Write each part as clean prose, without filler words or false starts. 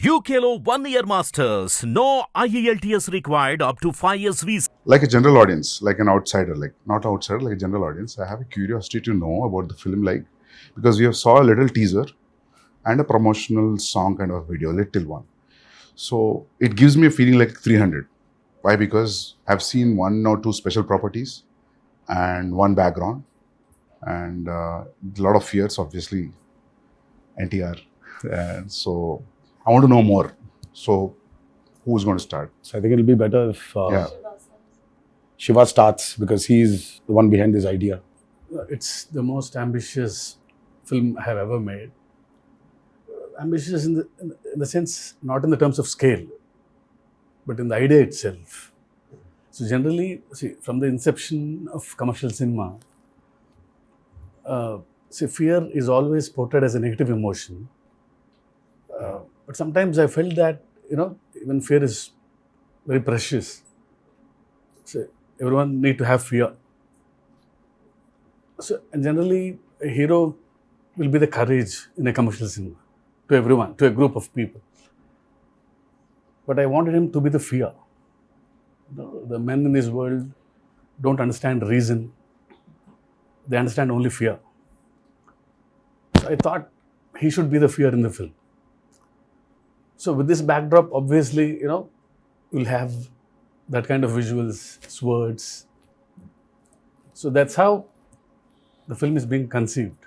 UKLO 1 year masters. No IELTS required up to 5 years visa. Like a general audience, like an outsider, like not outsider, like a general audience, I have a curiosity to know about the film, like because we have saw a little teaser and a promotional song kind of video, little one. So it gives me a feeling like 300. Why? Because I've seen one or two special properties and one background and a lot of fears, obviously, NTR. And so I want to know more. So who's going to start? So I think it'll be better if Yeah. Shiva starts because he's the one behind this idea. It's the most ambitious film I have ever made. Ambitious in the sense, not in the terms of scale, but in the idea itself. So generally, see, from the inception of commercial cinema, fear is always portrayed as a negative emotion. But sometimes I felt that, even fear is very precious. So everyone need to have fear. So, and generally, a hero will be the courage in a commercial cinema to everyone, to a group of people. But I wanted him to be the fear. The men in this world don't understand reason. They understand only fear. So I thought he should be the fear in the film. So with this backdrop, obviously, we'll have that kind of visuals, swords. So that's how the film is being conceived.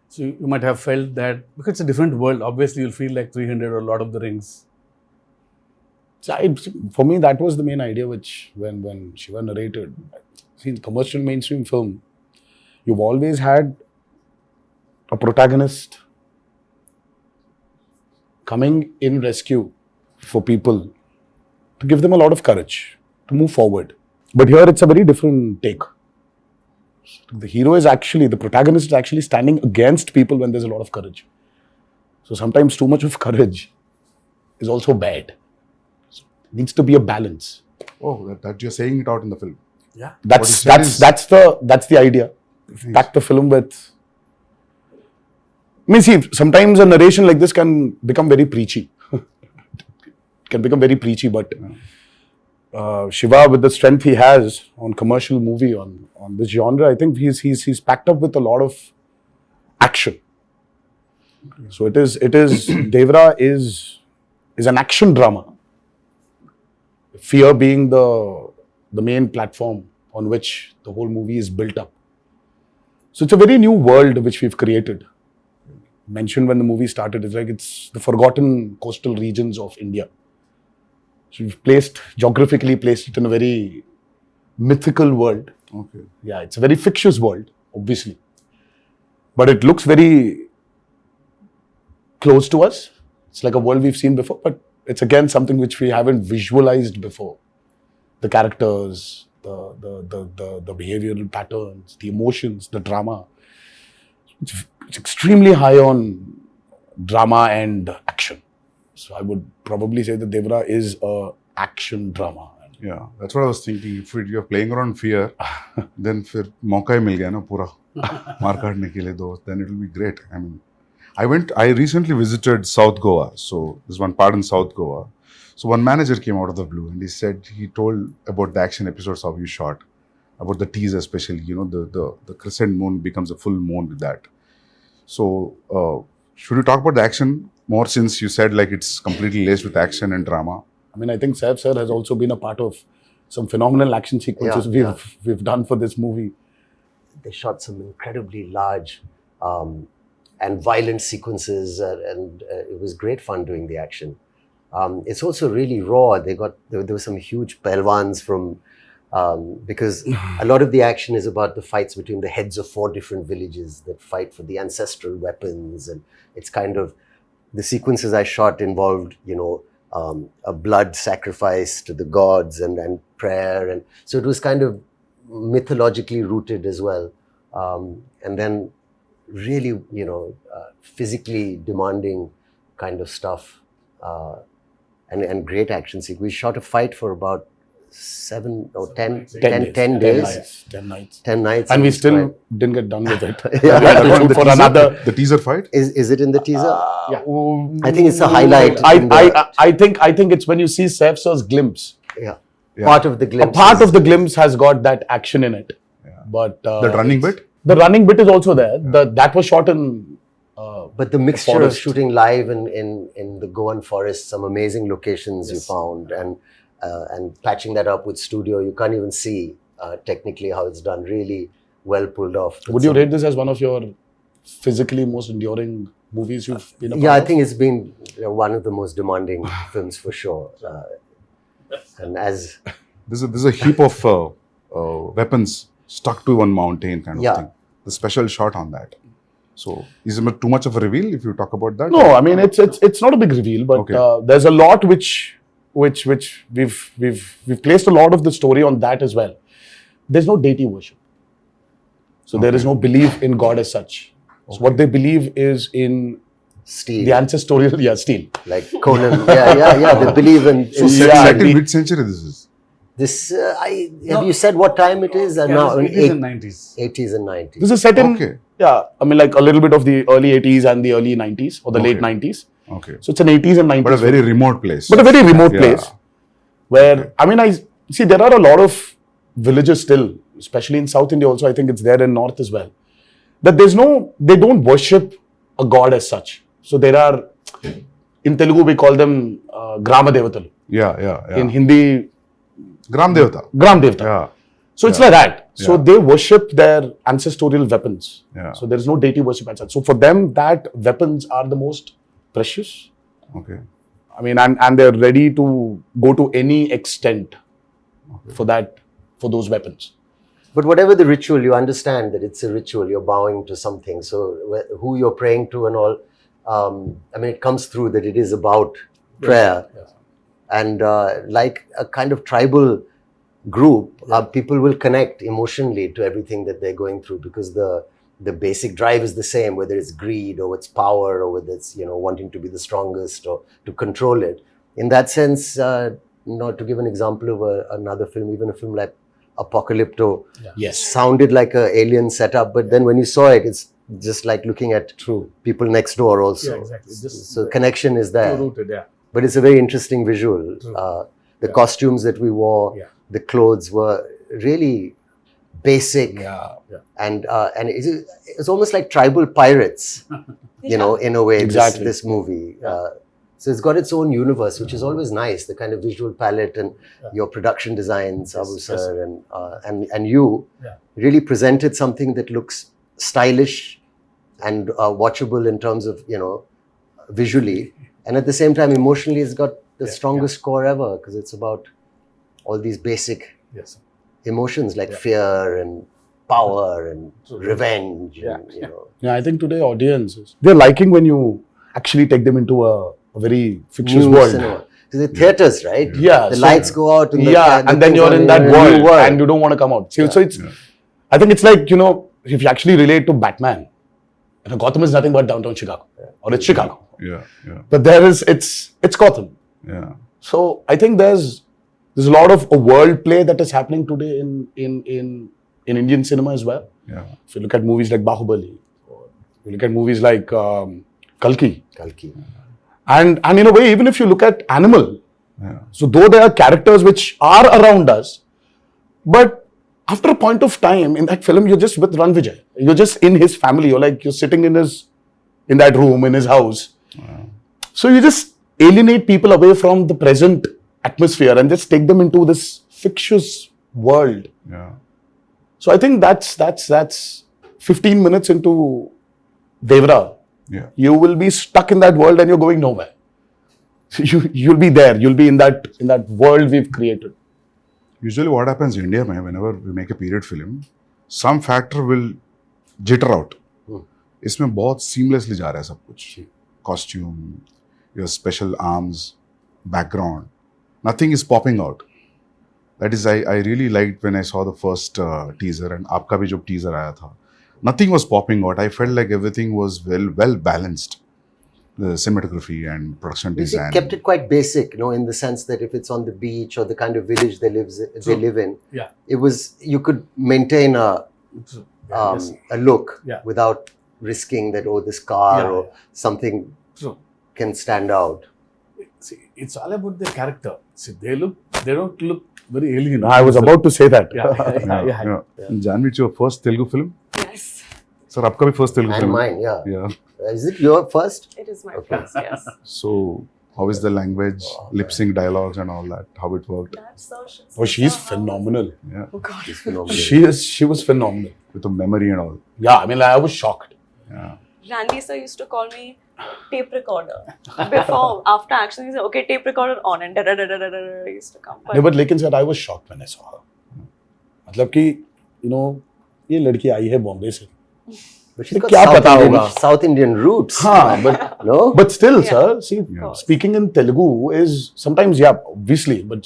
So you might have felt that because it's a different world, obviously you'll feel like 300 or Lord of the Rings. So for me, that was the main idea, which when Shiva narrated. See, in commercial mainstream film, you've always had a protagonist coming in rescue for people to give them a lot of courage to move forward. But here it's a very different take. The hero is actually, the protagonist is actually standing against people when there's a lot of courage. So sometimes too much of courage is also bad. So it needs to be a balance. Oh, that you're saying it out in the film. Yeah. That's the idea. Pack the film with. See, sometimes a narration like this can become very preachy. But Shiva, with the strength he has on commercial movie, on this genre, I think he's packed up with a lot of action. So it is Devara is an action drama. Fear being the main platform on which the whole movie is built up. So it's a very new world which we've created. Mentioned when the movie started, it's the forgotten coastal regions of India. So we've geographically placed it in a very mythical world. Okay. Yeah, it's a very fictitious world, obviously. But it looks very close to us. It's like a world we've seen before, but it's again something which we haven't visualized before. The characters, the behavioral patterns, the emotions, the drama. It's extremely high on drama and action. So I would probably say that Devara is a action drama. Yeah, that's what I was thinking. If you're playing around fear, then फिर मौका ही मिल गया ना पूरा मार काटने के लिए दो, then it will be great. I mean, I recently visited South Goa. So there's one part in South Goa. So one manager came out of the blue and he told about the action episodes how you shot, about the teaser especially, the crescent moon becomes a full moon with that. So should we talk about the action more, since you said like it's completely laced with action and drama? I think Saif sir has also been a part of some phenomenal action sequences we've done for this movie. They shot some incredibly large and violent sequences, and it was great fun doing the action. It's also really raw. There were some huge pelwans from because a lot of the action is about the fights between the heads of 4 different villages that fight for the ancestral weapons, and it's kind of the sequences I shot involved, a blood sacrifice to the gods and prayer, and so it was kind of mythologically rooted as well, and then really, physically demanding kind of stuff, and great action sequence. We shot a fight for about 7 or 10, 10 10 days. 10 nights. 10 nights. And we still Right. didn't get done with it. Yeah. We had to shoot for another. The teaser fight? Is it in the teaser? Yeah. I think it's a highlight. in the- I think it's when you see Saif sir's glimpse. yeah. Yeah. Part of the glimpse. A part is- of the glimpse has got that action in it. Yeah. But That running bit? the running bit is also there. That was shot in. But the mixture of forest. shooting live in the Goan forest, some amazing locations you found, and patching that up with studio, you can't even see technically how it's done. Really well pulled off. Would you rate this as one of your physically most enduring movies you've been a part Yeah, I of? think it's been one of the most demanding films for sure. And as There's a heap of weapons stuck to one mountain kind of Yeah. thing. The special shot on that. So, is it too much of a reveal if you talk about that? No, I mean it's not a big reveal, but Okay. there's a lot which we've placed a lot of the story on that as well. There's no deity worship, so there is no belief in God as such. So what they believe is in Steel, the ancestorial steel. like Conan. Yeah. They believe in So, Yeah, set in the- mid-century this is. this. Have you said what time it is? Yeah, No, it's 80s and 90s. 80s and 90s. This is set in Okay. I mean like a little bit of the early 80s and the early 90s or the late Okay. 90s. Okay. So it's an 80s and 90s. But a very remote place. But a very remote Yeah. place where, I mean, I see there are a lot of villages still, especially in South India also, I think it's there in North as well, that they don't worship a god as such. So there are, in Telugu we call them Grama Devatalu. Yeah. In Hindi, Gram Devata. Gram Devata. Yeah. So it's like that. So Yeah. they worship their ancestorial weapons. Yeah. So there is no deity worship as such. So for them, that weapons are the most precious. Okay. I mean, and they're ready to go to any extent for those weapons. But whatever the ritual, you understand that it's a ritual. You're bowing to something. So who you're praying to and all, I mean, it comes through that it is about prayer. Yes. And like a kind of tribal group, people will connect emotionally to everything that they're going through, because the basic drive is the same, whether it's greed or it's power or whether it's wanting to be the strongest or to control it. In that sense, to give an example of another film, even a film like Apocalypto, Yes. sounded like a alien setup, but then when you saw it, it's just like looking at people next door also. Yeah, exactly. So connection is there. Rooted, yeah. But it's a very interesting visual. The costumes that we wore, the clothes were really basic, and it's almost like tribal pirates, in a way. Exactly. This movie. So it's got its own universe, which is always nice. The kind of visual palette and your production designs, Abu sir, and you really presented something that looks stylish and watchable in terms of visually. And at the same time, emotionally, it's got the strongest score ever, because it's about all these basic emotions like fear and power and revenge. And, Yeah, I think today audiences, they're liking when you actually take them into a very fictitious new world. cinema. So the theaters, right? Yeah, The so- lights go out. And And then you're in that world and you don't want to come out. So it's, I think it's like, if you actually relate to Batman, Gotham is nothing but downtown Chicago, or it's Chicago. Yeah. But it's Gotham. Yeah. So I think there's a lot of a world play that is happening today in Indian cinema as well. Yeah. If you look at movies like Bahubali, or you look at movies like Kalki, and in a way, even if you look at Animal, so though there are characters which are around us, but after a point of time in that film, you're just with Ran Vijay. You're just in his family. You're sitting in that room in his house. So you just alienate people away from the present atmosphere and just take them into this fictitious world. Yeah. So I think that's 15 minutes into Devara. Yeah. You will be stuck in that world and you're going nowhere. You'll be there. You'll be in that world we've created. Usually what happens in India, man, whenever we make a period film, some factor will jitter out. इसमें बहुत seamlessly जा रहा है सब कुछ. Costume, your special arms, background, nothing is popping out. That is, I really liked when I saw the first teaser, and आपका भी जो teaser आया था, nothing was popping out. I felt like everything was well balanced. the cinematography and production They design. kept it quite basic, in the sense that if it's on the beach or the kind of village they live in, Yeah. it was, you could maintain a Yes. look Yeah. without risking that, this car Yeah, or yeah. something True. can stand out. See, it's all about the character. See, they don't look very alien. I was about to say that. Yeah. Janhvi, it's your first Telugu film? Yes, Sir, आपका भी first Telugu And film? mine, yeah. Yeah. Is it your first? it is my Okay. first, yes. So, how is the language, lip sync dialogues and all that? How it worked? That's so Oh, she's phenomenal. Yeah. Oh God. Phenomenal. She was phenomenal. With the memory and all. Yeah, I mean, I was shocked. Yeah. Randy sir used to call me tape recorder. After action, he said, okay, tape recorder on, and da used to come. No, but लेकिन sir, I was shocked when I saw her. मतलब कि, ये लड़की आई है बॉम्बे से. But she's got क्या पता होगा? South Indian roots. हाँ, but No? but still, Yeah. sir, see, Yeah. speaking in Telugu is sometimes, yeah, obviously, but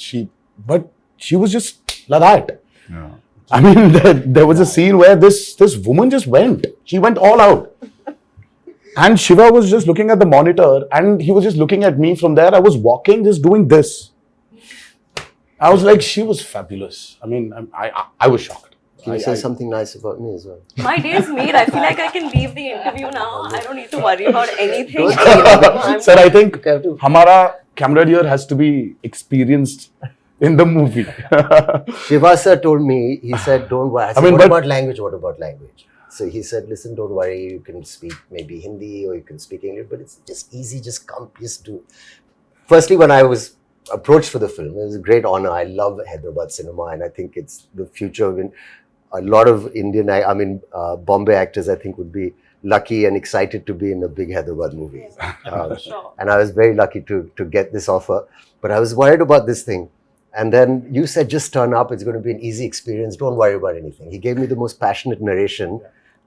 she was just like that. Yeah. I mean, there was a scene where this woman just went. She went all out. And Shiva was just looking at the monitor and he was just looking at me from there. I was walking, just doing this. I was like, she was fabulous. I mean, I was shocked. Can you say something nice about me as well? My day is made. I feel like I can leave the interview now. I don't need to worry about anything. Sir, I think You have to- Hamara camera here has to be experienced in the movie. Shiva sir told me, he said, don't worry. I said, mean, what but- about language? What about language? So he said, listen, don't worry. You can speak maybe Hindi or you can speak English, but it's just easy. Just come, just do. Firstly, when I was approached for the film, it was a great honor. I love Hyderabad cinema and I think it's the future of a lot of Indian, Bombay actors, I think, would be lucky and excited to be in a big Hyderabad movie. Sure. And I was very lucky to get this offer. But I was worried about this thing. And then you said, just turn up. It's going to be an easy experience. Don't worry about anything. He gave me the most passionate narration.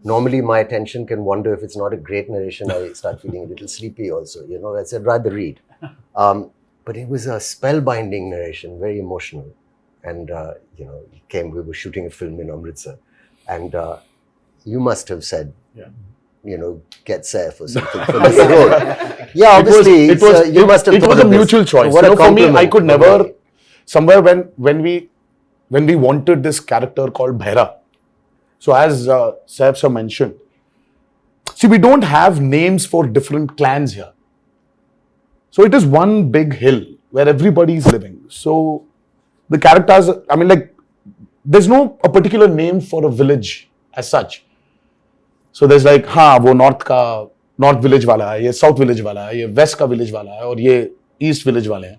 Normally, my attention can wander. If it's not a great narration, I start feeling a little sleepy also. I said, rather read. But it was a spellbinding narration, very emotional. And, he came, we were shooting a film in Amritsar. And you must have said, get Saif or something for this role. Yeah, obviously, you must have It thought was a of this. mutual choice. What a For me, I compliment. could never. Somewhere when we wanted this character called Bhaira. So as Saif sir mentioned, see, we don't have names for different clans here. So it is one big hill where everybody is living. So the characters, there's no a particular name for a village as such. So there's like, वो north village वाला है, ये south village वाला है, ये west का village वाला है, और ये east village वाले हैं.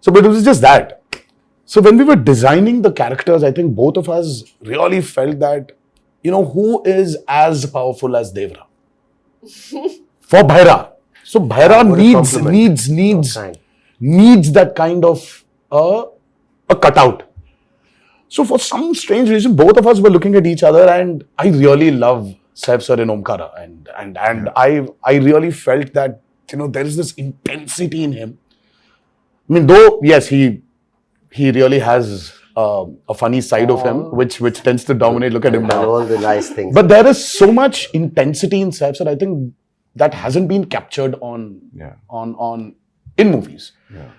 So, but it was just that. So when we were designing the characters, I think both of us really felt that, who is as powerful as Devara? For Bhaira. So Bhaira What a compliment. needs that kind of a cutout. So for some strange reason, both of us were looking at each other, and I really love Saif sir in Omkara, and I really felt that there is this intensity in him. I mean, though yes, he really has a funny side of him, which tends to dominate. Look at him And now. all the nice things. But there is so much intensity in Saif sir. I think that hasn't been captured on in movies. Yeah.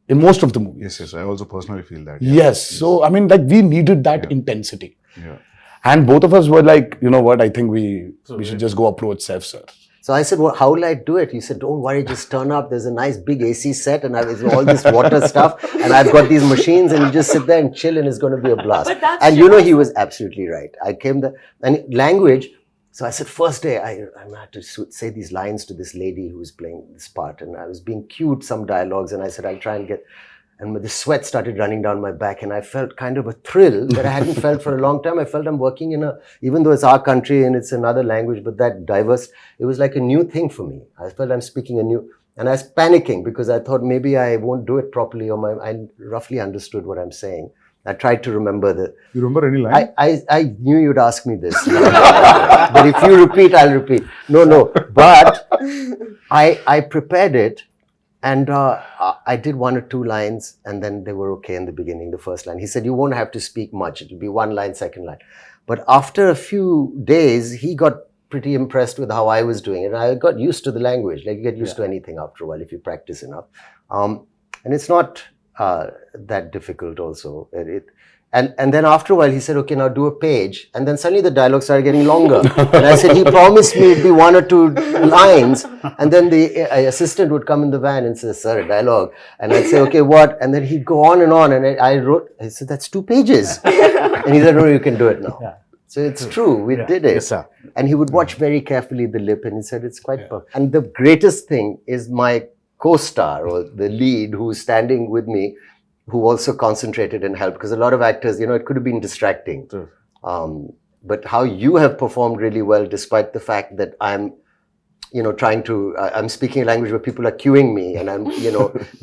In most of the movies. Yes. I also personally feel that. Yes. So, we needed that intensity. Yeah. And both of us were like, you know what, I think we should just go approach Saif sir. So I said, well, how will I do it? You said, don't worry, just turn up. There's a nice big AC set and it's all this water stuff. And I've got these machines and you just sit there and chill and it's going to be a blast. But that's And he was absolutely right. I came there and language. So I said, first day, I had to say these lines to this lady who was playing this part. And I was being cued some dialogues. And I said, I'll try and get... And the sweat started running down my back. And I felt kind of a thrill that I hadn't felt for a long time. I felt I'm working even though it's our country and it's another language, but that diverse, it was like a new thing for me. I felt I'm speaking a new... And I was panicking because I thought maybe I won't do it properly or I roughly understood what I'm saying. I tried to remember You remember any line? I knew you'd ask me this. But if you repeat, I'll repeat. No. But I prepared it and I did one or two lines and then they were okay in the beginning, the first line. He said, you won't have to speak much. It'll be one line, second line. But after a few days, he got pretty impressed with how I was doing it. I got used to the language. Like you get used to anything after a while if you practice enough. And it's not that difficult also. And then after a while, he said, okay, now do a page. And then suddenly the dialogue started getting longer. And I said, he promised me it'd be 1 or 2 lines. And then the assistant would come in the van and say, sir, a dialogue. And I'd say, okay, what? And then he'd go on. And I said, that's 2 pages. And he said, no, you can do it now. Yeah. So it's true, we did it. Yes, sir. And he would watch very carefully the lip and he said, it's quite perfect. And the greatest thing is my co-star or the lead who's standing with me, who also concentrated and helped, because a lot of actors, it could have been distracting. But how you have performed really well, despite the fact that I'm, I'm speaking a language where people are cueing me and I'm,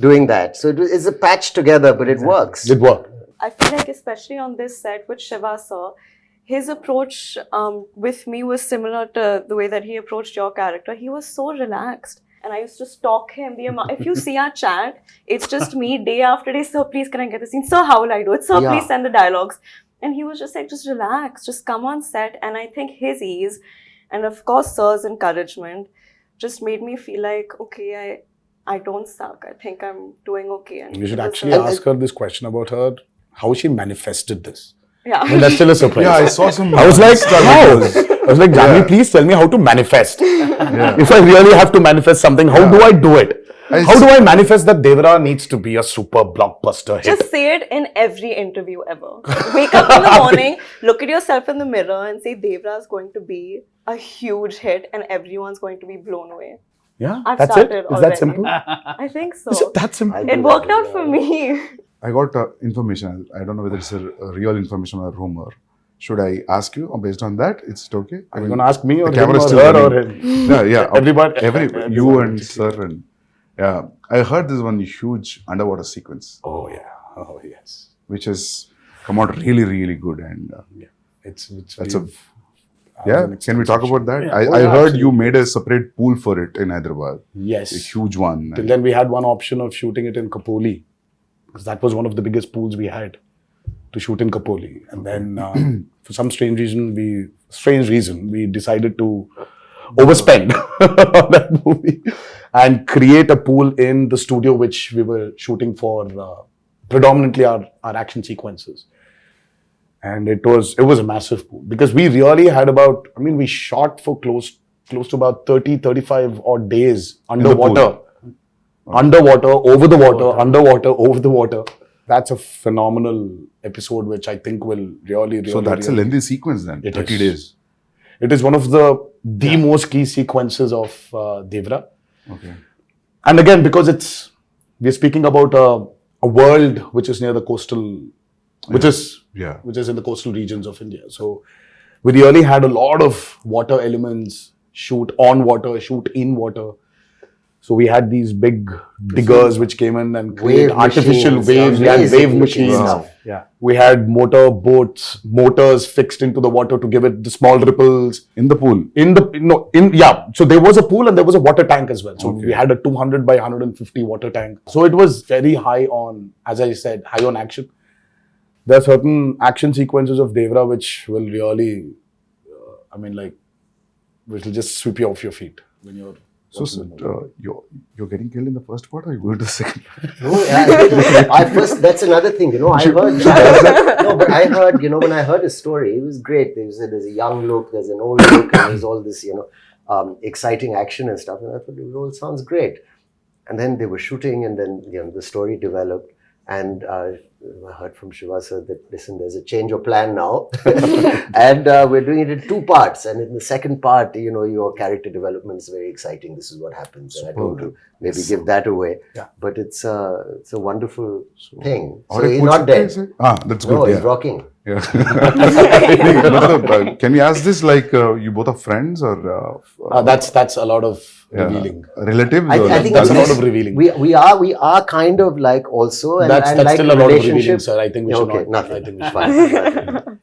doing that. So it's a patch together, but it works. It worked. I feel like especially on this set with Shiva sir, his approach with me was similar to the way that he approached your character. He was so relaxed. And I used to stalk him. If you see our chat, it's just me day after day. Sir, please can I get the scene? Sir, how will I do it? Sir, please send the dialogues. And he was just like, just relax, just come on set. And I think his ease and of course sir's encouragement just made me feel like, okay, I don't suck. I think I'm doing okay. And You should actually ask her this question about how she manifested this. Yeah. I mean, that's still a surprise. Yeah, I saw some. I was like, how? videos. I was like, Janhvi, please tell me how to manifest. If I really have to manifest something, how do I do it? How do I manifest that Devara needs to be a super blockbuster hit? Just say it in every interview ever. Wake up in the morning, look at yourself in the mirror and say Devara is going to be a huge hit and everyone's going to be blown away. Yeah, I've that's it. started Is that already. simple? I think so. Is it that simple? It worked out for me. I got information. I don't know whether it's a real information or a rumor. Should I ask you based on that? It's okay. Are you going to ask me or the him camera is or still her or running. him? Yeah. Everybody. You and sir and I heard this one huge underwater sequence, Oh, yeah. Oh, yes. which has come out really, really good. And It's that's very- Can we talk about that? Yeah. I Oh, yeah, heard you absolutely. made a separate pool for it in Hyderabad, Yes. a huge one. Till then, we had one option of shooting it in Kapoli, because that was one of the biggest pools we had to shoot in Kapoli. And then, for some strange reason, we decided to overspend on that movie and create a pool in the studio which we were shooting for predominantly our action sequences. And it was a massive pool because we really had we shot for close to about 30-35 odd days underwater. Underwater, over the water, underwater, over the water. That's a phenomenal episode which I think will really So that's a lengthy sequence then, It 30 is. days. It is one of the most key sequences of Devara. Okay. And again, because we're speaking about a world which is near the coastal, which is in the coastal regions of India. So we really had a lot of water elements, shoot on water, shoot in water. So we had these big diggers which came in and create Wave artificial machines, waves. We had amazing wave looking machines. stuff. Yeah. We had motors fixed into the water to give it the small ripples. In the pool. So there was a pool and there was a water tank as well. So we had a 200 by 150 water tank. So it was very high on, as I said, high on action. There are certain action sequences of Devara which will really, which will just sweep you off your feet when you're. So you're getting killed in the first part or you go to the second? That's another thing, I heard. But I heard, when I heard his story, it was great. There's a young look, there's an old look, and there's all this, exciting action and stuff. And I thought it all sounds great. And then they were shooting, and then the story developed. And I heard from Shiva sir that, listen, there's a change of plan now. And we're doing it in 2 parts. And in the second part, your character development is very exciting. This is what happens. And I don't want to maybe give that away. Yeah. But it's a wonderful thing. Or So a he's pool not dead. sequence, that's good. No, he's yeah. rocking. Yeah. Can we ask this like you both are friends or That's a lot of revealing. relatives? I think That's it's a lot of revealing. We are kind of like also and That's like still a lot of revealing, relationship. sir. I think we should Okay, not. nothing. I think we should Fine.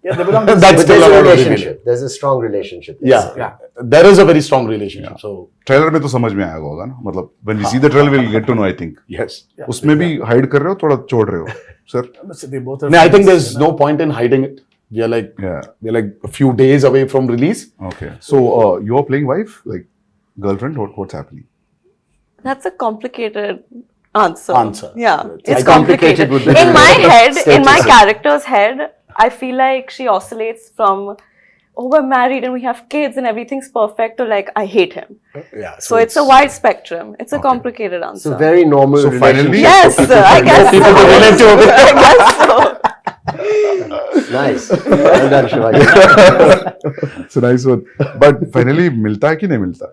Yeah, they belong to That's But still there's a a lot of revealing. relationship. There's a strong relationship. Yeah. There is a very strong relationship. So trailer में तो समझ में आएगा होगा ना मतलब when we see the trailer we'll get to know I think yes. उसमें भी hide कर रहे हो थोड़ा छोड़ रहे हो sir They both are No, I think friends, there's no point in hiding it. We are like Yeah. a few days away from release. Okay. So you're playing wife, like girlfriend. What's happening? That's a complicated answer. Yeah, It's it's complicated complicated. with the In my head, in my status. character's head, I feel like she oscillates from, oh, we're married and we have kids and everything's perfect, to like, I hate him. Yeah. So it's a wide spectrum. It's a complicated It's answer. a very normal So finally- Yes, I guess so. I guess so. Nice. Well done, Shivaji. It's a nice one. But finally, मिलता है कि नहीं मिलता?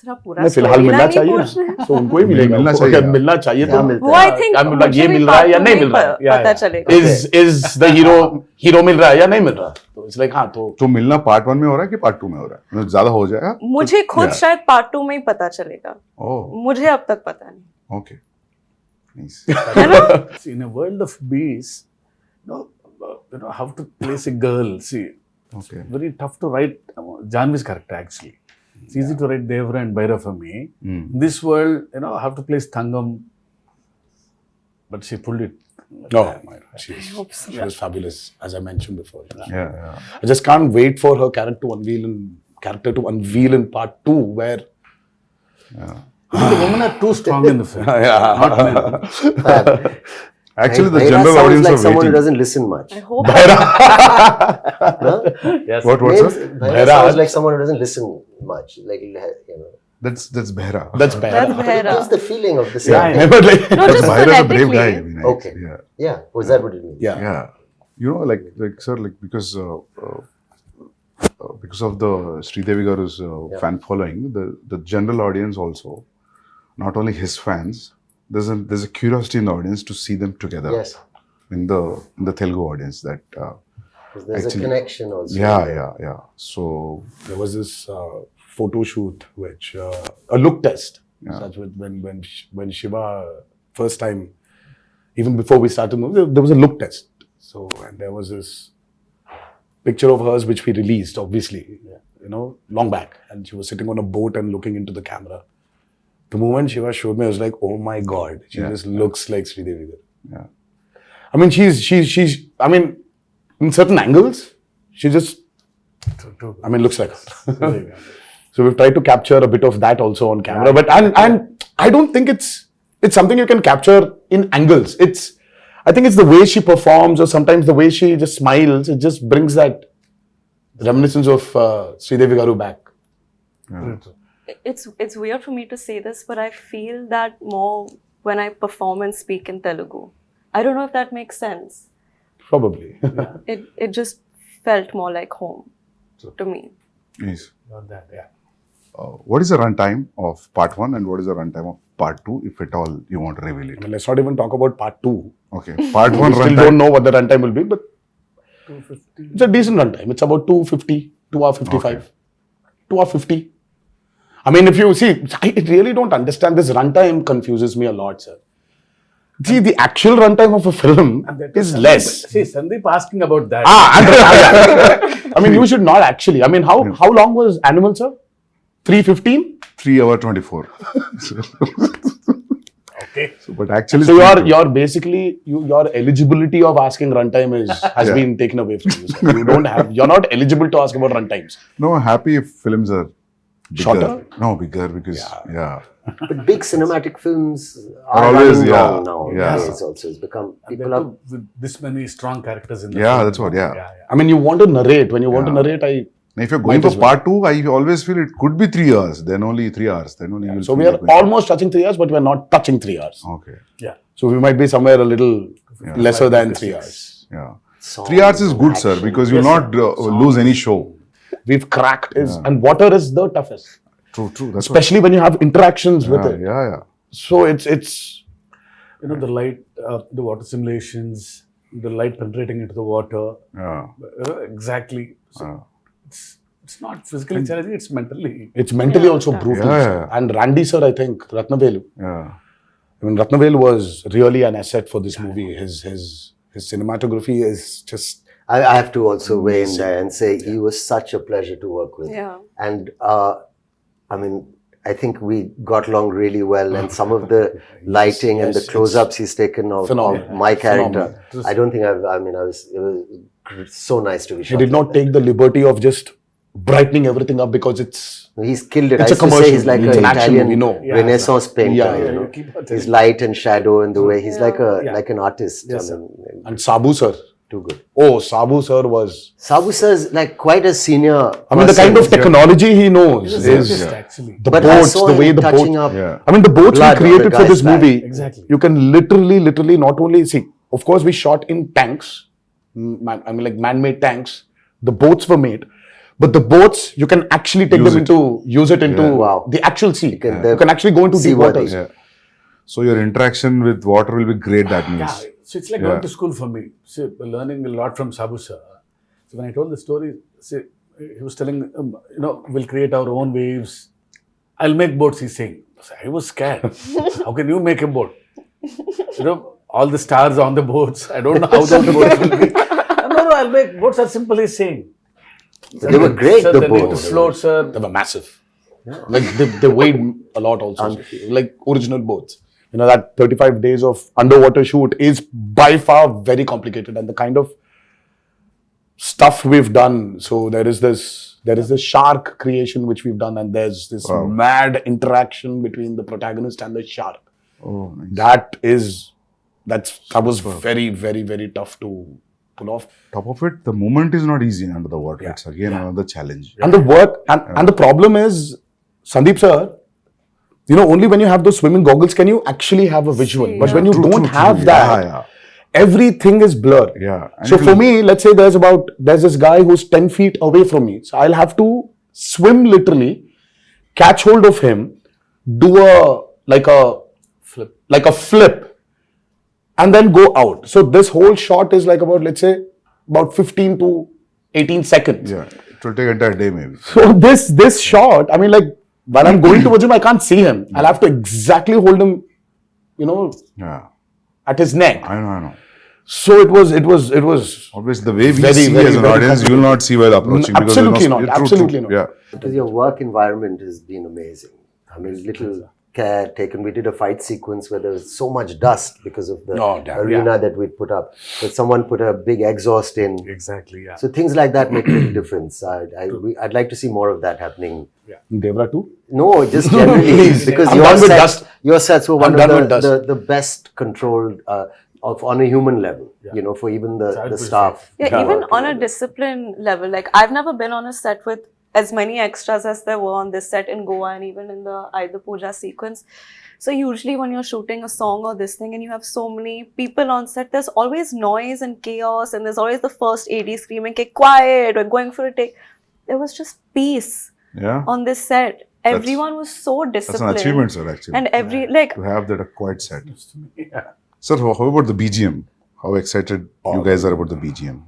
दूसरा पूरा नहीं, फिलहाल मिलना storyline ही चाहिए पूछ रहे हैं। ना, तो उनको ही मिलेगा, मिलना उनको चाहिए। अगर मिलना चाहिए क्या तो मिलता वो I think I'm like, ये मुझे भी मिल रहा है या part नहीं two मिल रहा है? में पता चलेगा। is the hero मिल रहा है या नहीं मिल रहा? तो it's like, हाँ, तो मिलना पार्ट 1 में हो रहा है कि पार्ट 2 में हो रहा है? मतलब ज्यादा हो जाएगा? मुझे खुद Yeah. शायद पार्ट 2 में ही पता चलेगा। ओह, मुझे अब तक पता नहीं। Okay. Nice. See, in a world of bees, how to place a girl. See, Okay. very tough to write Janhvi's character actually. It's easy to write Devara and Bhaira for me. Mm. In this world, I have to place Thangam, but she pulled it. no, she hope so. was fabulous, as I mentioned before. Yeah. I just can't wait for her character to unveil in part 2, where The women are too strong in the film. Not men. Actually, the Bhaira general sounds audience like are someone who waiting. doesn't listen much. I hope No? Yes. What, Names, sir? Bhaira Bhaira. sounds like someone who doesn't listen much. Like, That's Behra. that's bad. that's But it Bhaira. gives the feeling of the same Yeah, thing. But like, No, just Behra is a brave guy. phonetically. Vinay. Okay. Yeah. Yeah, was that what it means? yeah. Yeah. Like sir, like because of the Sridevi Garu's fan following, the general audience also, not only his fans, there's a curiosity in the audience to see them together. Yes. In the Telugu audience, that 'Cause there's Actually- a connection also. yeah. So There was this photo shoot, which a look test. Yeah. Such when Shiva first time, even before we started the movie, there was a look test. So and there was this picture of hers which we released, obviously, long back, and she was sitting on a boat and looking into the camera. The moment Shiva showed me, I was like, oh my god, she Yeah. just looks like Sridevi Garu. yeah. I mean, she's. I mean, in certain angles, she just. I mean, looks like her. So we've tried to capture a bit of that also on camera, but and I don't think it's something you can capture in angles. I think it's the way she performs, or sometimes the way she just smiles. It just brings that reminiscence of Sridevi Garu back. It's weird for me to say this, but I feel that more when I perform and speak in Telugu. I don't know if that makes sense. Probably. It just felt more like home to me. Nice. Not that, yeah. What is the runtime of part 1 and what is the runtime of part 2, if at all you want to reveal I it? mean, let's not even talk about part 2. Okay. Part 1 We still runtime. don't know what the runtime will be, but 250. it's a decent runtime. It's about 250, 2:55, Okay. 2:50. I mean, if you see, I really don't understand. This runtime confuses me a lot, sir. See, the actual runtime of a film is less. See, Sandeep asking about that. I mean, you should not actually. I mean, how long was Animal, sir? 3:15? 3 hour 24. Okay. So, but actually, So it's you're basically your eligibility of asking runtime has Yeah. been taken away from you. Sir. You're not eligible to ask about runtimes. No, I'm happy if films are bigger. Shorter? No, bigger because But big cinematic films Are are always, running yeah, long now. yeah. It's also it's become And people that are too with this many strong characters in the Yeah, film. that's what, yeah. I mean, you want to narrate. When you want to narrate, Now, if you're going Might for as well. part 2, I always feel it could be 3 hours. Then only 3 hours. Then only you'll So feel we are like going- almost touching 3 hours, but we're not touching 3 hours. Okay. Yeah. So we might be somewhere a little lesser than 3 hours. Yeah. songs 3 hours is and good, sir, action. because you'll not lose any show. We've cracked and water is the toughest, True. That's especially when you have interactions with what, it. yeah. So it's The light, the water simulations, the light penetrating into the water. Yeah. Exactly. So it's not physically challenging, it's mentally. also brutal. Yeah, sir. yeah. And Randy sir, I think Ratnavelu. Yeah. I mean, Ratnavelu was really an asset for this movie. His cinematography is just I have to also weigh in there and say he was such a pleasure to work with. Yeah. And I mean, I think we got along really well, and some of the lighting and the close-ups he's taken of Phenomenal. my character. Phenomenal. I don't think it was so nice to be He shot. did not take the liberty of just brightening everything up because it's He's killed it. It's I a used to say commercial. he's like It's an an action Italian movie, no. Yeah, Renaissance painter. Yeah, you yeah, know, you keep on his telling light and shadow and the way he's Yeah. like an artist. Yes, I mean, and Sabu sir. too good. Oh, Sabu sir was. Sabu sir is like quite a senior. I mean, the kind of technology he knows He's a is scientist, actually. the But I boats, saw the him way the touching boats. up. Yeah. I mean, the boats we blood on the created for guy's this back. movie. Exactly. You can literally not only see. Of course, we shot in tanks. I mean, like man-made tanks. The boats were made, but the boats you can actually take Use them it. into use it into Wow. the actual sea. can- You can actually go into deep seaworthy. waters. Yeah. So your interaction with water will be great. That means. Yeah, so it's like Yeah. going to school for me. So learning a lot from Sabu sir. So when I told the story, see, he was telling, we'll create our own waves. I'll make boats, he's saying. So I was scared. How can you make a boat? All the stars on the boats. I don't know how those boats will be. No, I'll make boats are simple, he's saying. They were great, Sir, the they need to boats. float, sir. They were massive. Like they weighed a lot also. Like original boats. You know, that 35 days of underwater shoot is by far very complicated, and the kind of stuff we've done. So there is this shark creation which we've done, and there's this mad interaction between the protagonist and the shark. Oh, nice. That was very, very, very tough to pull off. Top of it, the movement is not easy under the water. It's again another challenge. And the work and the problem is, Sandeep sir, only when you have those swimming goggles can you actually have a visual. See, But when you True, don't true, have true. that, Yeah. everything is blur. Yeah. And So it for will- me, let's say there's this guy who's 10 feet away from me. So I'll have to swim literally, catch hold of him, do a flip, and then go out. So this whole shot is like about, let's say, about 15 to 18 seconds. Yeah. It will take entire day maybe. So this shot, I mean, like when I'm going towards him, I can't see him. I'll have to exactly hold him, Yeah. at his neck. I know. So it was. Obviously, the way we Very, see very, as an very audience, you will not see while approaching. because Absolutely you're not. True, Absolutely true. not. Yeah. Because your work environment has been amazing. I mean, little care taken. We did a fight sequence where there was so much dust because of the Oh, damn. arena that we'd put up. But someone put a big exhaust in. Exactly, yeah. So things like that make a big difference. I'd like to see more of that happening. Devara too. No, just generally because I'm done with dust. your sets were one I'm done of with dust. the best controlled on a human level. For even the staff. Yeah, even on a discipline level, like I've never been on a set with as many extras as there were on this set in Goa and even in the Aida Puja sequence. So usually when you're shooting a song or this thing and you have so many people on set, there's always noise and chaos and there's always the first AD screaming, "Okay, quiet, we're going for a take." There was just peace Yeah. on this set. Everyone was so That's an disciplined. achievement, sir, actually. And to have that a quiet set. Yeah. Sir, how about the BGM? How excited you guys are about the BGM?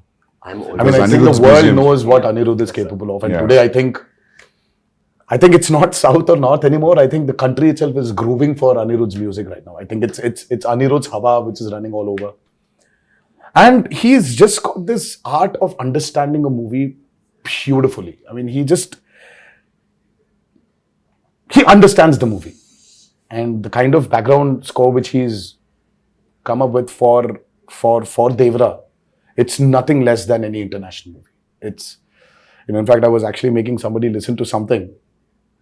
I'm I mean, always I think Anirudh's the world BGM. knows what Anirudh is capable of, and Yeah. today I think it's not south or north anymore. I think the country itself is grooving for Anirudh's music right now. I think it's Anirudh's Hawa which is running all over, and he's just got this art of understanding a movie beautifully. I mean, he understands the movie, and the kind of background score which he's come up with for Devara, it's nothing less than any international movie. It's, in fact, I was actually making somebody listen to something,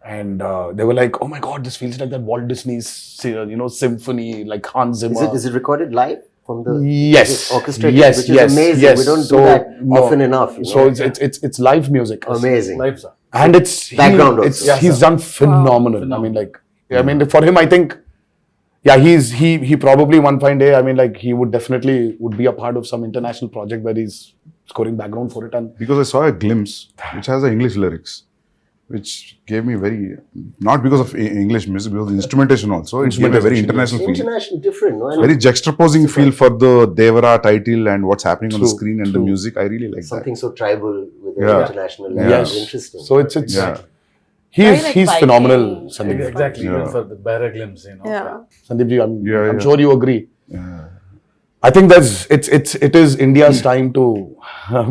and they were like, "Oh my God, this feels like that Walt Disney's, symphony, like Hans Zimmer." Is it recorded live from the Yes. orchestrated? Yes, which yes, is amazing. yes. We don't So, do that no. often enough. So it's live music. amazing. Lives are. And it's Background also. he's done phenomenal. I mean, for him, I think, he probably one fine day, I mean, like he would be a part of some international project where he's scoring background for it. And Because I saw a glimpse which has the English lyrics, which gave me not because of English music, because of the instrumentation also. It gave a very international feel. International, different. No? And Very juxtaposing feel for the Devara title and what's happening on the screen and the music. I really like that. something so tribal with an Yeah. international Yeah. level. yes, Interesting. so it's Yeah. Very, like, he's Viking. phenomenal, Sandeep. Exactly, even Yeah. for the barra glimpse, Yeah. Sandeep ji, I'm Yeah. sure you agree. Yeah. I think it is India's time to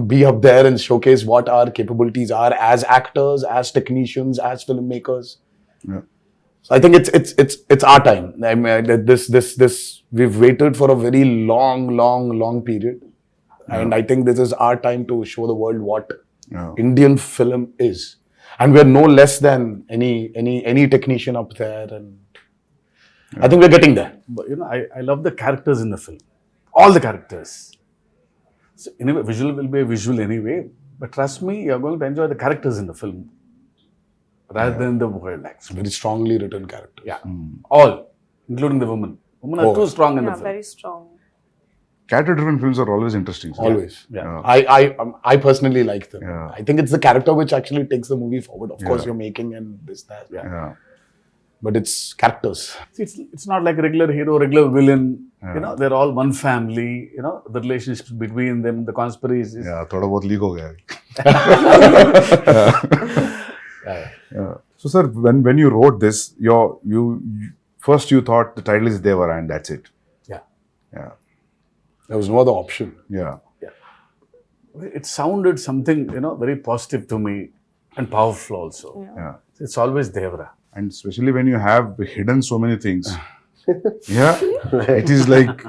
be up there and showcase what our capabilities are as actors, as technicians, as filmmakers. Yeah. So I think it's our time. I mean, this we've waited for a very long period. And I think this is our time to show the world what Yeah. Indian film is. And we're no less than any technician up there. And I think we're getting there. But I love the characters in the film. All the characters. So anyway, visual will be a visual anyway. But trust me, you're going to enjoy the characters in the film rather than the world, actually. Very strongly written character. Yeah. All, including the women. Women are too strong in the Yeah, film. very strong. Character-driven films are always interesting. sir. Always. Yeah. I personally like them. Yeah. I think it's the character which actually takes the movie forward. Of course, you're making and this, that. Yeah. But it's characters. See, it's not like regular hero, regular villain. They're all one family. The relationships between them, the conspiracies. Yeah, थोड़ा बहुत leak हो गया. Yeah. So, sir, when you wrote this, you first you thought the title is Devara and that's it. Yeah. Yeah. There was no other option. Yeah. It sounded something, very positive to me and powerful also. Yeah. It's always Devara. And especially when you have hidden so many things. Yeah. It is like,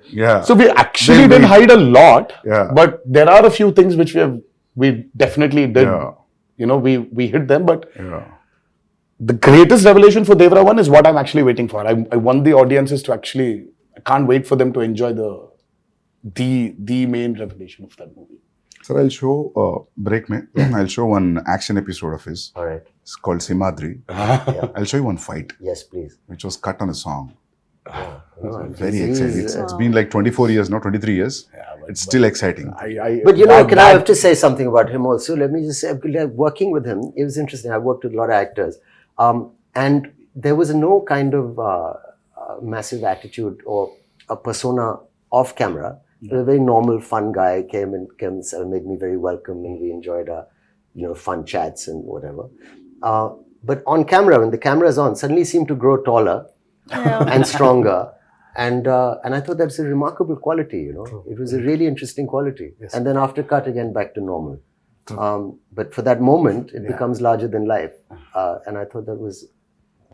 yeah. So we actually didn't hide a lot. Yeah. But there are a few things which we definitely did. Yeah. We hid them. But Yeah. the greatest revelation for Devara 1 is what I'm actually waiting for. I want the audiences to actually, I can't wait for them to enjoy the main revelation of that movie. Sir, I'll show, break mein, I'll show one action episode of his. All right. It's called Simadri. I'll show you one fight, Yes, please. which was cut on a song. No, Very he's, exciting. It's been like 24 years, not 23 years. It's still exciting. But I have to say something about him also? Let me just say, working with him, it was interesting. I worked with a lot of actors. And there was no kind of massive attitude or a persona off camera. He was a very normal, fun guy, came and made me very welcome, and we enjoyed our, fun chats and whatever. But on camera, when the camera is on, suddenly he seemed to grow taller and stronger. And I thought that's a remarkable quality, It was a really interesting quality. Yes. And then after cut, again, back to normal. But for that moment, it becomes larger than life. And I thought that was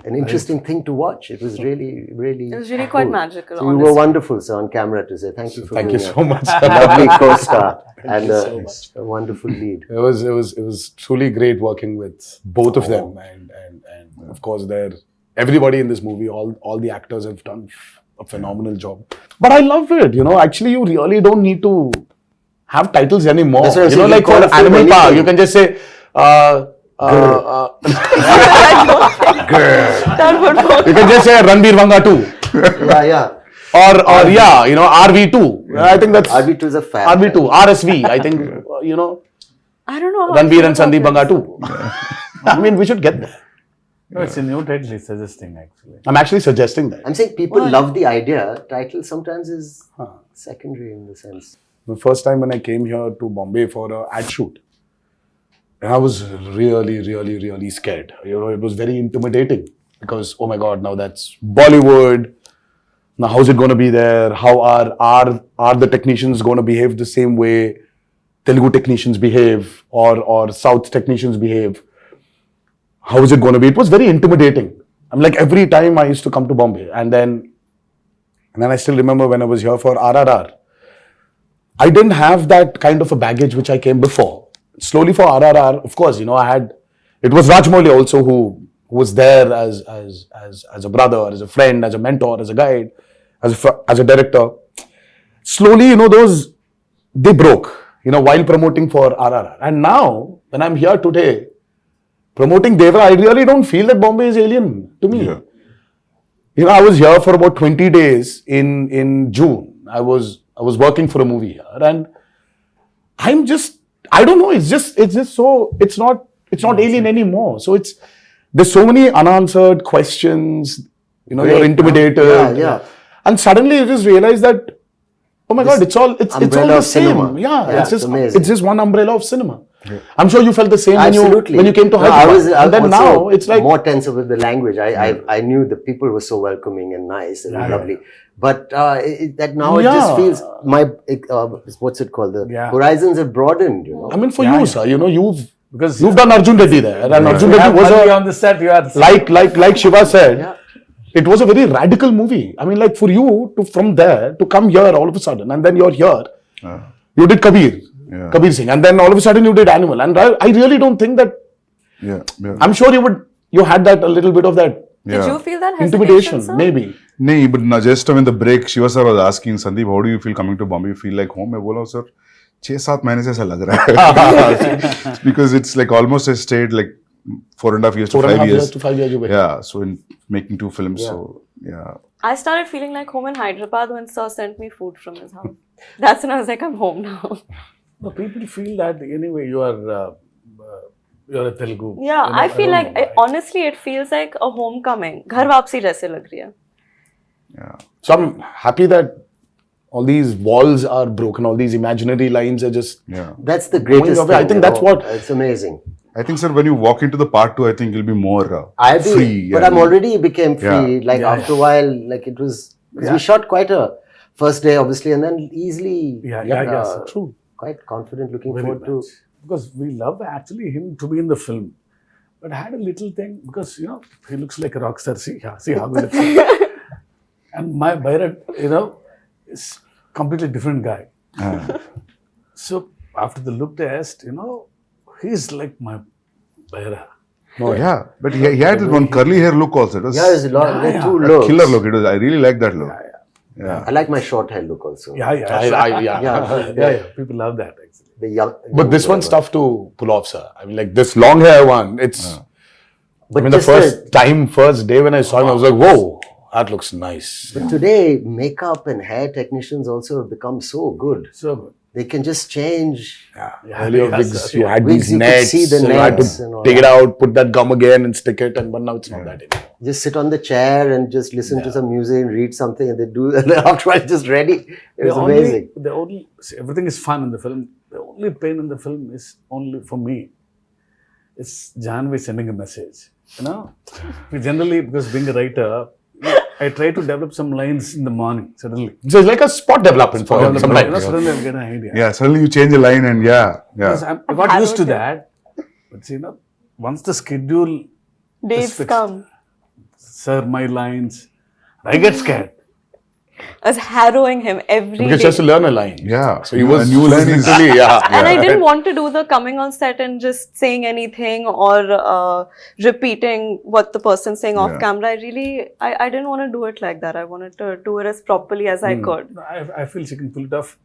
an interesting thing to watch. It was really, really. It was really quite magical. So you were wonderful, sir, on camera to say thank you for Thank being you so much. a lovely co-star and so much. a wonderful lead. It was truly great working with both of them, and of course, everybody in this movie, all the actors have done a phenomenal job. But I love it. Actually, you really don't need to have titles anymore. That's what I'm saying, Like you call for a film Animal Park, anything. you can just say. That would work. You can just say Ranbir Vanga 2. Yeah. Or RV2. I think that's RV2 is a fan. RV2, RSV. I think, I don't know how Ranbir I and feel Sandeep about Vanga 2. I mean, we should get there. It's a new title he's suggesting, actually. I'm actually suggesting that. I'm saying people love the idea. Title sometimes is secondary in the sense. The first time when I came here to Bombay for an ad shoot, I was really, really, really scared. It was very intimidating because, oh my God, now that's Bollywood. Now, how's it going to be there? How are the technicians going to behave the same way Telugu technicians behave or South technicians behave? How is it going to be? It was very intimidating. I'm like, every time I used to come to Bombay, and then I still remember when I was here for RRR, I didn't have that kind of a baggage which I came before. Slowly for RRR, of course, it was Rajmouli also who was there as a brother, as a friend, as a mentor, as a guide, as a director. Slowly, they broke, while promoting for RRR. And now, when I'm here today, promoting Devara, I really don't feel that Bombay is alien to me. Yeah. I was here for about 20 days in June. I was working for a movie here, and I don't know. It's just so it's not alien anymore. So there's so many unanswered questions. You're intimidated. Yeah. And suddenly you just realize that, oh my God, it's all the of same. cinema. Yeah, amazing. it's just one umbrella of cinema. Yeah. I'm sure you felt the same Absolutely. when you came to Hyderabad. I and then now it's like more tense with the language. I knew the people were so welcoming and nice and lovely. But that now it just feels what's it called? The horizons have broadened. I mean, for you, sir, you've done Arjun Reddy there, and Arjun You Reddy have was Bali on the set. You are like Shiva said. It was a very radical movie. I mean, like for you from there to come here all of a sudden, and then you're here. You did Kabir. Yeah. Kabir Singh. And then all of a sudden you did Animal. And I really don't think that, Yeah. I'm sure you had that, a little bit of that Did you feel that intimidation, hesitation, sir? maybe. No, but no, just in the break, Shiva sir was asking, Sandeep, how do you feel coming to Bombay? You feel like home? I bola, sir, 6-7 महीने से ऐसा लग रहा है. Because it's like almost I stayed like 4.5 years to 5 years. to 5 years away. Yeah, so in making 2 films, so yeah. I started feeling like home in Hyderabad when Sir sent me food from his house. That's when I was like, I'm home now. No, people feel that anyway you're a Telugu. Yeah, You know, I feel don't like, know why. honestly, it feels like a homecoming. घर वापसी जैसे लग रही है. Yeah. So I'm happy that all these walls are broken, all these imaginary lines are just. Yeah. That's the greatest away. I thing. think you that's know. what- It's amazing. I think, sir, when you walk into the part 2, I think you'll be more free. But and- I'm already became free. Yeah. Like after a while, like it was. 'Cause we shot quite a first day, obviously, and then easily. Yeah, sir. True. Quite confident, looking Very forward much. Because we love actually him to be in the film. But I had a little thing because he looks like a rock star. See how he looks like. And my Bharat, is completely different guy. So after the look test, he's like my Bharat. Oh, yeah. But he had that one curly hair look also. It was to. Yeah, there's a lot. There are two a looks. killer look. It was. I really like that look. Yeah. I like my short hair look also. Yeah. Yeah. People love that actually. The young. But this one's tough to pull off, sir. I mean, like this long hair one, it's. But I mean, the just first day when I saw him, I was like, whoa, that looks nice. But today, makeup and hair technicians also have become so good. So good. They can just change. Earlier yes, wigs, sir. you had Wigs, these you could nets, see the so you had nets and all to take it that. out, put that gum again and stick it, but now it's not that anymore. Just sit on the chair and just listen to some music and read something, and they do. And then after it's just ready. It was amazing. Everything is fun in the film. The only pain in the film is only for me. It's Janhvi sending a message. We generally, because being a writer, I try to develop some lines in the morning suddenly. So it's like a spot development for some Suddenly time. I get an idea. Yeah. Suddenly you change a line and Because I got used to that. But once the schedule Dates fixed. come. Sir, my lines, I get scared. I was harrowing him every Because day. he has to learn a line. Yeah. So he was a new line is literally, And I didn't want to do the coming on set and just saying anything or repeating what the person's saying off Yeah. camera. I didn't want to do it like that. I wanted to do it as properly as I could. I feel she can pull it off.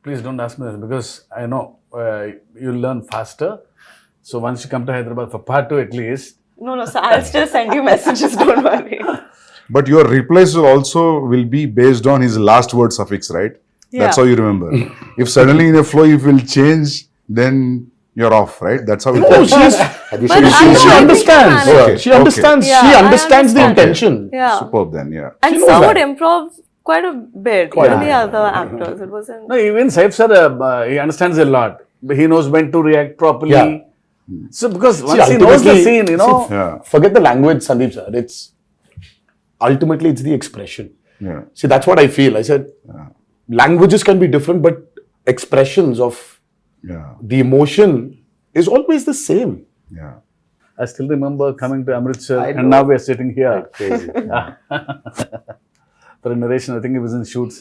Please don't ask me this because I know you'll learn faster. So once you come to Hyderabad for part 2 at least. No, so I'll still send you messages, don't worry. But your replies will be based on his last word suffix, right? That's how you remember. If suddenly in a flow you will change, then you're off, right? That's how it Oh, goes. she I understands. think Okay, She understands. okay. She Yeah, I understands the understand. intention. Yeah. Superb then, yeah. And She knows Sir that. would improv quite a bit. Even the other actors. It wasn't. No, even Saif sir, he understands a lot. He knows when to react properly. Yeah. So because once he knows the ultimately- scene, Yeah. Forget the language, Sandeep sir. Ultimately, it's the expression. Yeah. See, that's what I feel. I said, languages can be different, but expressions of Yeah. the emotion is always the same. Yeah. I still remember coming to Amritsar I know. and now we're sitting here. Crazy. For a narration, I think he was in shoot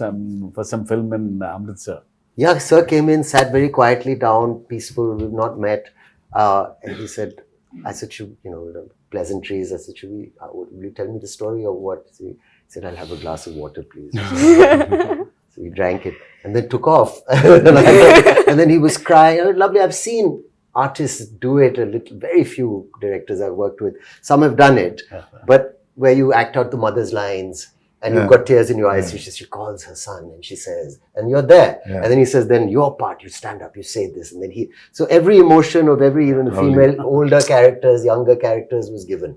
for some film in Amritsar. Yeah, sir came in, sat very quietly down, peaceful. We've not met, and he said, "I said, pleasantries. I said, will you tell me the story or what?" So he said, "I'll have a glass of water, please." So we drank it and then took off. And then he was crying. Oh, lovely. I've seen artists do it a little. Very few directors I've worked with. Some have done it, but where you act out the mother's lines. And you've got tears in your eyes. She calls her son and she says, and you're there. And then he says, then your part, you stand up, you say this. And then so every emotion of even the female, older characters, younger characters was given.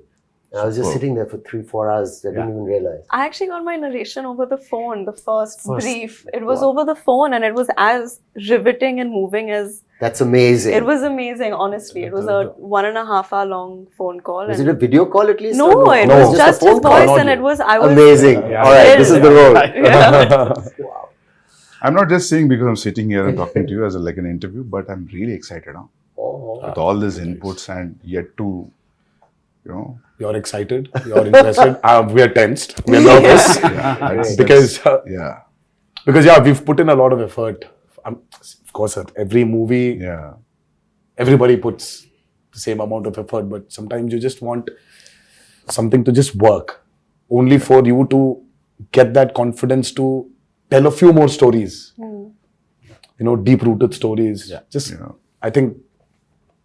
And I was just sitting there for 3-4 hours. I didn't even realize. I actually got my narration over the phone, the first brief. It was over the phone and it was as riveting and moving as... That's amazing. It was amazing, honestly. It was a 1.5 hour long phone call. Was it a video call at least? No, or it No, was just a phone his call. voice and it was... I was Amazing. All right, this is the role. Yeah. I'm not just saying because I'm sitting here and talking to you as like an interview, but I'm really excited with all these inputs and yet to, You're excited. You're interested. We are tensed. We are nervous. yeah, Because yeah. we've put in a lot of effort. Of course, sir. Every movie, Yeah. everybody puts the same amount of effort, but sometimes you just want something to just work. Only for you to get that confidence to tell a few more stories. Deep-rooted stories. Yeah. Just, Yeah. I think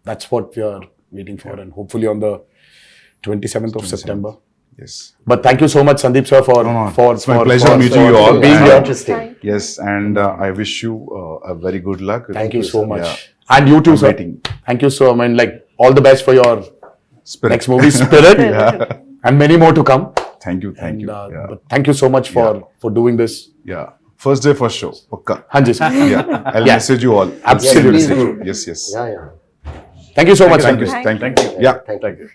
that's what we are waiting for, and hopefully on the 27th of 27th. September. Yes. But thank you so much, Sandeep sir, for It's my pleasure meeting you all. being And- here. Interesting. Yes, and I wish you a very good luck. Thank you so much. Yeah. And you too, I'm sir. waiting. Thank you so much. Like, all the best for your Spirit. next movie, Spirit, and many more to come. Thank you. Thank And, you. Yeah. But thank you so much for doing this. Yeah. First day, first show. Pakka. Hanji, sir. Yeah. I'll Yeah. message you all. Absolutely. Yes, please do. Yes, yes. Yeah, yeah. Thank you so much, Thank you. Sandeep. Thank you. Yeah. Thank you. Thank you.